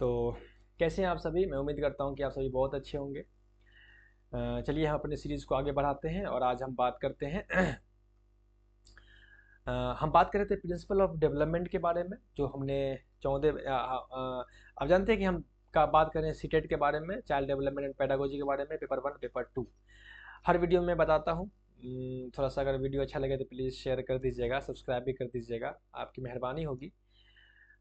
तो कैसे हैं आप सभी? मैं उम्मीद करता हूँ कि आप सभी बहुत अच्छे होंगे। चलिए हम अपने सीरीज़ को आगे बढ़ाते हैं और आज हम बात करते हैं हम बात कर रहे थे प्रिंसिपल ऑफ डेवलपमेंट के बारे में, जो हमने 14 आप जानते हैं कि हम का बात करें सीटेट के बारे में, चाइल्ड डेवलपमेंट एंड पेडागोजी के बारे में, पेपर 1 पेपर 2 हर वीडियो में बताता हूँ। थोड़ा सा अगर वीडियो अच्छा लगे तो प्लीज़ शेयर कर दीजिएगा, सब्सक्राइब भी कर दीजिएगा, आपकी मेहरबानी होगी।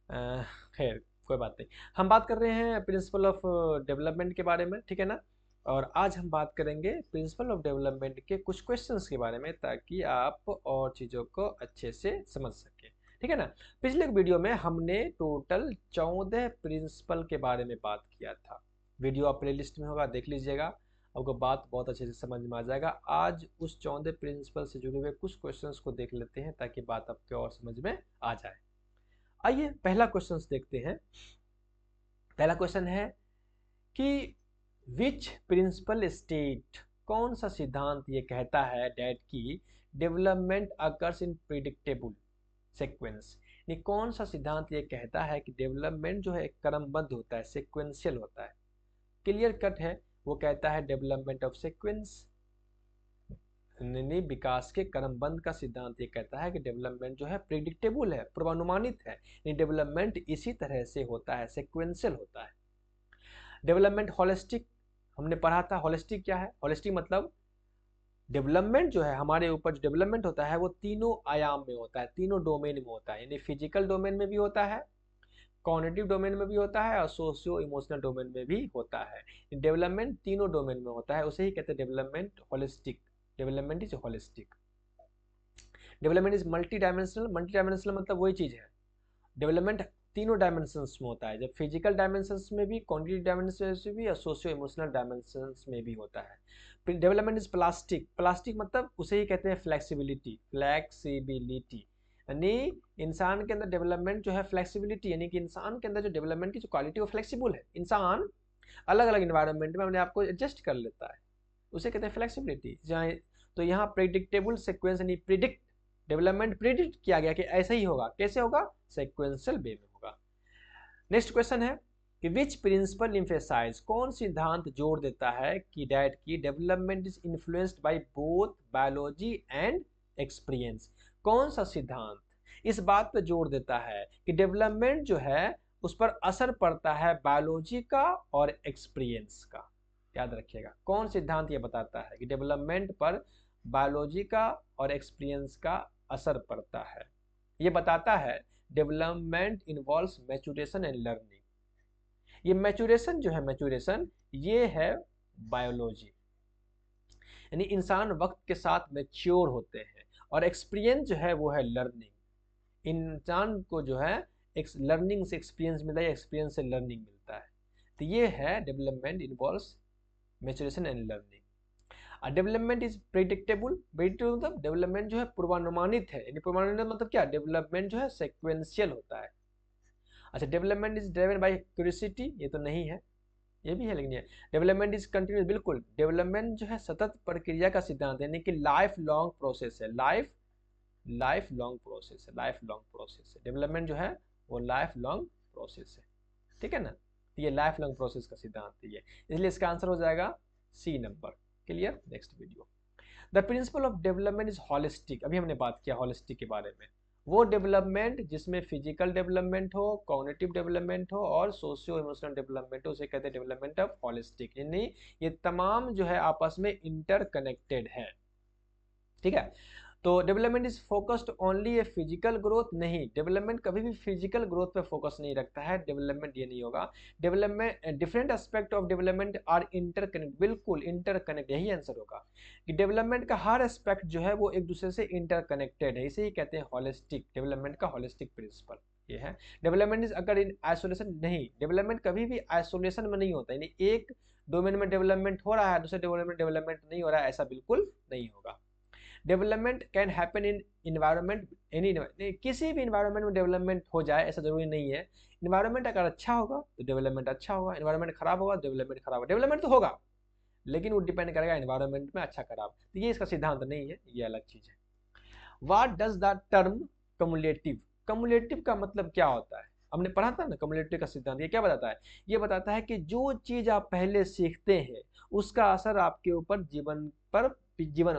अ, खैर कोई बात नहीं। हम बात कर रहे हैं प्रिंसिपल ऑफ डेवलपमेंट के बारे में, ठीक है ना? और आज हम बात करेंगे प्रिंसिपल ऑफ डेवलपमेंट के कुछ क्वेश्चंस के बारे में, ताकि आप और चीज़ों को अच्छे से समझ सकें, ठीक है ना? पिछले वीडियो में हमने टोटल 14 प्रिंसिपल के बारे में बात किया था। वीडियो आप प्ले लिस्ट में होगा, देख लीजिएगा, आपको बात बहुत अच्छे से समझ में आ जाएगा। आज उस 14 प्रिंसिपल से जुड़े हुए कुछ क्वेश्चंस को देख लेते हैं, ताकि बात आपके और समझ में आ जाए। आइए पहला क्वेश्चन देखते हैं। पहला क्वेश्चन है कि विच प्रिंसिपल स्टेट, कौन सा सिद्धांत ये कहता है डैट की development occurs in predictable sequence. ये कौन सा सिद्धांत ये कहता है कि डेवलपमेंट जो है क्रमबद्ध होता है, सीक्वेंशियल होता है। क्लियर कट है, वो कहता है डेवलपमेंट ऑफ सीक्वेंस, विकास के क्रमबद्ध का सिद्धांत ये कहता है कि डेवलपमेंट जो है प्रिडिक्टेबल है, पूर्वानुमानित है। डेवलपमेंट इसी तरह से होता है, सीक्वेंशियल होता है। डेवलपमेंट होलिस्टिक हमने पढ़ा था। होलिस्टिक क्या है? होलिस्टिक मतलब डेवलपमेंट जो है, हमारे ऊपर जो डेवलपमेंट होता है वो तीनों आयाम में होता है, तीनों डोमेन में होता है। यानी फिजिकल डोमेन में भी होता है, कॉग्निटिव डोमेन में भी होता है और सोशियो इमोशनल डोमेन में भी होता है। डेवलपमेंट तीनों डोमेन में होता है, उसे ही कहते हैं development holistic. Development is holistic. Development is multi dimensional. Multi dimensional मतलब वही चीज है, डेवलपमेंट तीनों डायमेंशंस में होता है, जब फिजिकल डायमेंशंस में भी, क्वांटिटी डायमेंशंस में भी और सोशियो इमोशनल डायमेंशंस में भी होता है। Development is plastic. प्लास्टिक मतलब उसे ही कहते हैं फ्लेक्सिबिलिटी। फ्लेक्सिबिलिटी यानी इंसान के अंदर डेवलपमेंट जो है फ्लेक्सिबिलिटी, यानी कि इंसान के अंदर जो डेवलपमेंट की जो क्वालिटी वो फ्लेक्सिबल है। इंसान अलग अलग इन्वायरमेंट में अपने आप को एडजस्ट कर लेता है, उसे कहते हैं फ्लेक्सिबिलिटी। जहाँ तो यहाँ प्रिडिक्टेबल सीक्वेंस यानी प्रिडिक्ट, डेवलपमेंट प्रिडिक्ट किया गया कि ऐसा ही होगा। कैसे होगा? सीक्वेंशियल वे में होगा। नेक्स्ट क्वेश्चन है कि विच प्रिंसिपल इम्फेसाइज, कौन सिद्धांत जोड़ देता है कि डैट की development is influenced by both biology and experience. कौन सा सिद्धांत इस बात पे जोड़ देता है कि डेवलपमेंट जो है उस पर असर पड़ता है बायोलॉजी का और एक्सपीरियंस का। याद रखिएगा, कौन सिद्धांत ये बताता है कि डेवलपमेंट पर बायोलॉजी का और एक्सपीरियंस का असर पड़ता है। ये बताता है development involves maturation and learning. ये मैच्योरेशन जो है, मैच्योरेशन ये है बायोलॉजी, यानी इंसान वक्त के साथ मैच्योर होते हैं। और एक्सपीरियंस जो है वो है लर्निंग। इंसान को जो है एक लर्निंग से एक्सपीरियंस मिलता है, एक्सपीरियंस से लर्निंग मिलता है। तो ये है development involves maturation and learning. Development is predictable. Predictable मतलब डेवलपमेंट जो है पूर्वानुमानित है, यानी पूर्वानुमानित मतलब क्या? डेवलपमेंट जो है सीक्वेंशियल होता है। अच्छा, development is driven by curiosity, ये तो नहीं है, ये भी है लेकिन ये डेवलपमेंट इज कंटिन्यूस। बिल्कुल, डेवलपमेंट जो है सतत प्रक्रिया का सिद्धांत है, यानी कि लाइफ लॉन्ग प्रोसेस है। लाइफ लॉन्ग प्रोसेस है, लाइफ लॉन्ग प्रोसेस है। डेवलपमेंट जो है वो लाइफ लॉन्ग प्रोसेस है, ठीक है ना? तो ये लाइफ लॉन्ग प्रोसेस का सिद्धांत है ये, इसलिए इसका आंसर हो जाएगा C number. Clear? Next video. The principle of development is holistic. अभी हमने बात किया हॉलिस्टिक के बारे में। वो डेवलपमेंट जिसमें फिजिकल डेवलपमेंट हो, कॉग्निटिव डेवलपमेंट हो और सोशियो इमोशनल डेवलपमेंट हो, उसे कहते हैं डेवलपमेंट ऑफ हॉलिस्टिक। यानी ये तमाम जो है आपस में इंटरकनेक्टेड है, ठीक है? तो development is focused only a physical growth, नहीं, डेवलपमेंट कभी भी फिजिकल ग्रोथ पे फोकस नहीं रखता है। डेवलपमेंट ये नहीं होगा। Development different aspect of development are interconnect. बिल्कुल इंटरकनेक्ट, यही आंसर होगा कि डेवलपमेंट का हर एस्पेक्ट जो है वो एक दूसरे से इंटरकनेक्टेड है। इसे ही कहते हैं हॉलिस्टिक, डेवलपमेंट का हॉलिस्टिक प्रिंसिपल ये है। डेवलपमेंट इज अगर इन आइसोलेशन, नहीं, डेवलपमेंट कभी भी आइसोलेशन में नहीं होता, यानी एक डोमेन में डेवलपमेंट हो रहा है, दूसरे डोमेन में डेवलपमेंट नहीं हो रहा है, ऐसा बिल्कुल नहीं होगा। Development can happen in environment, any, किसी भी इन्वायरमेंट में डेवलपमेंट हो जाए ऐसा जरूरी नहीं है। इन्वायरमेंट अगर अच्छा होगा तो डेवलपमेंट अच्छा होगा, इन्वायरमेंट खराब होगा डेवलपमेंट खराब होगा। डेवलपमेंट तो होगा लेकिन वो डिपेंड करेगा इन्वायरमेंट में अच्छा खराब, तो ये इसका सिद्धांत नहीं है, ये अलग चीज है। What does the term cumulative, cumulative का मतलब क्या होता है? हमने पढ़ा था ना कम्युलेटिव का सिद्धांत। ये क्या बताता है? ये बताता है कि जो चीज आप पहले सीखते हैं उसका असर आपके ऊपर जीवन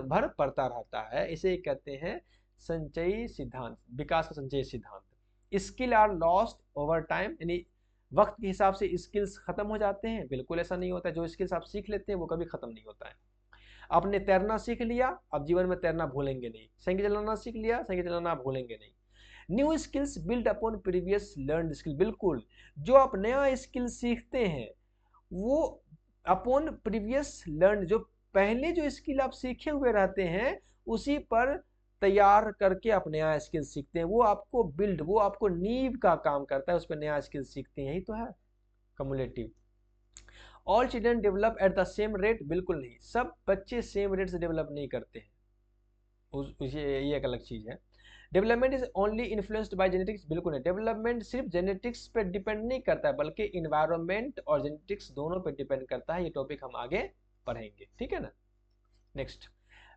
भर पड़ता रहता है। इसे कहते हैं संचयी सिद्धांत, विकास का संचयी सिद्धांत। Skill are lost over time, यानी वक्त के हिसाब से स्किल्स खत्म हो जाते हैं? बिल्कुल ऐसा नहीं होता है। जो स्किल्स आप सीख लेते हैं वो कभी खत्म नहीं होता है। आपने तैरना सीख लिया, अब जीवन में तैरना भूलेंगे नहीं। साइकिल चलाना सीख लिया, साइकिल चलाना आप भूलेंगे नहीं। New skills build upon previous learn skill, बिल्कुल जो आप नया स्किल सीखते हैं वो अपॉन प्रीवियस लर्न, जो पहले जो स्किल आप सीखे हुए रहते हैं उसी पर तैयार करके आप नया स्किल सीखते हैं। वो आपको बिल्ड, वो आपको नींव का काम करता है, उस पर नया स्किल सीखते हैं। यही तो है cumulative. All children develop at the same rate, बिल्कुल नहीं, सब बच्चे सेम रेट से डेवलप नहीं करते हैं। ये एक अलग चीज है। Development is only influenced by genetics, बिल्कुल नहीं। डेवलपमेंट सिर्फ जेनेटिक्स पे डिपेंड नहीं करता है, बल्कि इन्वायरमेंट और जेनेटिक्स दोनों पे डिपेंड करता है। ये टॉपिक हम आगे पढ़ेंगे, ठीक है ना। Next,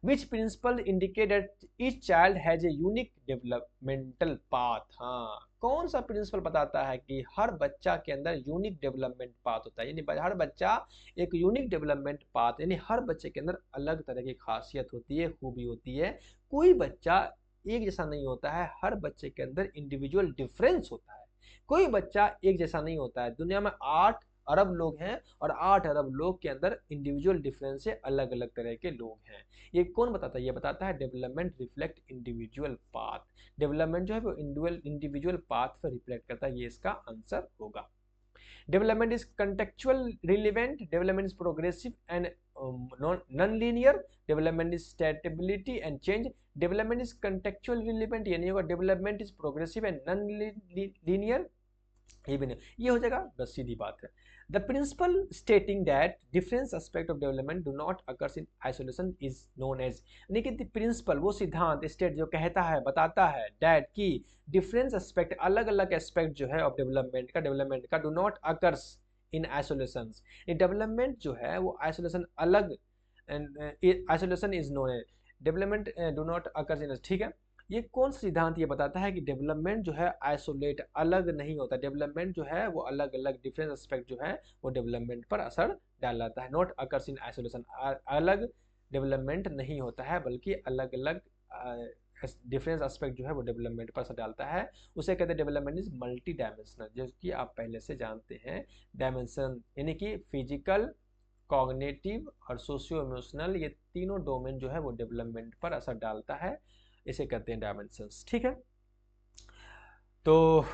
which principle indicate that each child has a unique developmental path. हाँ, कौन सा प्रिंसिपल बताता है कि हर बच्चा के अंदर यूनिक डेवलपमेंट पाथ होता है, यानी हर बच्चा एक यूनिक डेवलपमेंट पाथ, यानी हर बच्चे के अंदर अलग तरह की खासियत होती है, खूबी होती है। कोई बच्चा एक जैसा नहीं होता है, हर बच्चे के अंदर इंडिविजुअल डिफरेंस होता है। कोई बच्चा एक जैसा नहीं होता है। दुनिया में 8 अरब लोग हैं और 8 अरब लोग के अंदर इंडिविजुअल डिफरेंस से अलग अलग तरह के लोग हैं। ये कौन बताता है? ये बताता है development reflect individual path. Development जो है वो इंडिविजुअल पाथ पर रिफ्लेक्ट करता है। ये इसका आंसर होगा। Development is contextual relevant, development is progressive and non-linear, development is stability and change, development is contextual relevant, ये नहीं होगा। development is progressive and non-linear, ये भी नहीं, ये हो जाएगा, बस सीधी बात है। The principle stating that different aspect of development do not occurs in isolation is known as, यानी कि प्रिंसिपल वो सिद्धांत स्टेट जो कहता है, बताता है that कि डिफरेंस एस्पेक्ट, अलग अलग एस्पेक्ट जो है ऑफ डेवलपमेंट का do not occurs in isolation. Development जो है वो आइसोलेशन अलग, आइसोलेशन इज नोन है, development do not occurs in, ठीक है। ये कौन सा सिद्धांत ये बताता है कि डेवलपमेंट जो है आइसोलेट, अलग नहीं होता। डेवलपमेंट जो है वो अलग अलग डिफरेंट एस्पेक्ट जो है वो डेवलपमेंट पर असर डालता है। नॉट अकर्स इन आइसोलेशन, अलग डेवलपमेंट नहीं होता है, बल्कि अलग अलग डिफरेंस एस्पेक्ट जो है वो डेवलपमेंट पर असर डालता है। उसे कहते हैं डेवलपमेंट इज मल्टी डायमेंशनल, जो कि आप पहले से जानते हैं। डायमेंशन यानी कि फिजिकल, कॉग्निटिव और सोशियो इमोशनल, ये तीनों डोमेन जो है वो डेवलपमेंट पर असर डालता है। इसे कहते हैं डायमेंशंस, ठीक है। तो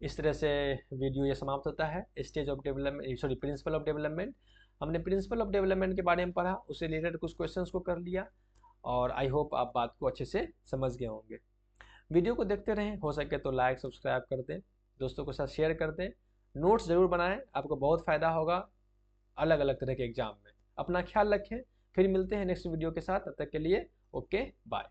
इस तरह से वीडियो ये समाप्त होता है। Stage of development, sorry, principal of development. हमने प्रिंसिपल ऑफ डेवलपमेंट के बारे में पढ़ा, उससे रिलेटेड कुछ क्वेश्चंस को कर लिया और आई होप आप बात को अच्छे से समझ गए होंगे। वीडियो को देखते रहें, हो सके तो लाइक सब्सक्राइब कर दें, दोस्तों के साथ शेयर कर दें, नोट्स ज़रूर बनाएं, आपको बहुत फ़ायदा होगा अलग अलग तरह के एग्जाम में। अपना ख्याल रखें, फिर मिलते हैं नेक्स्ट वीडियो के साथ, तब तक के लिए ओके बाय।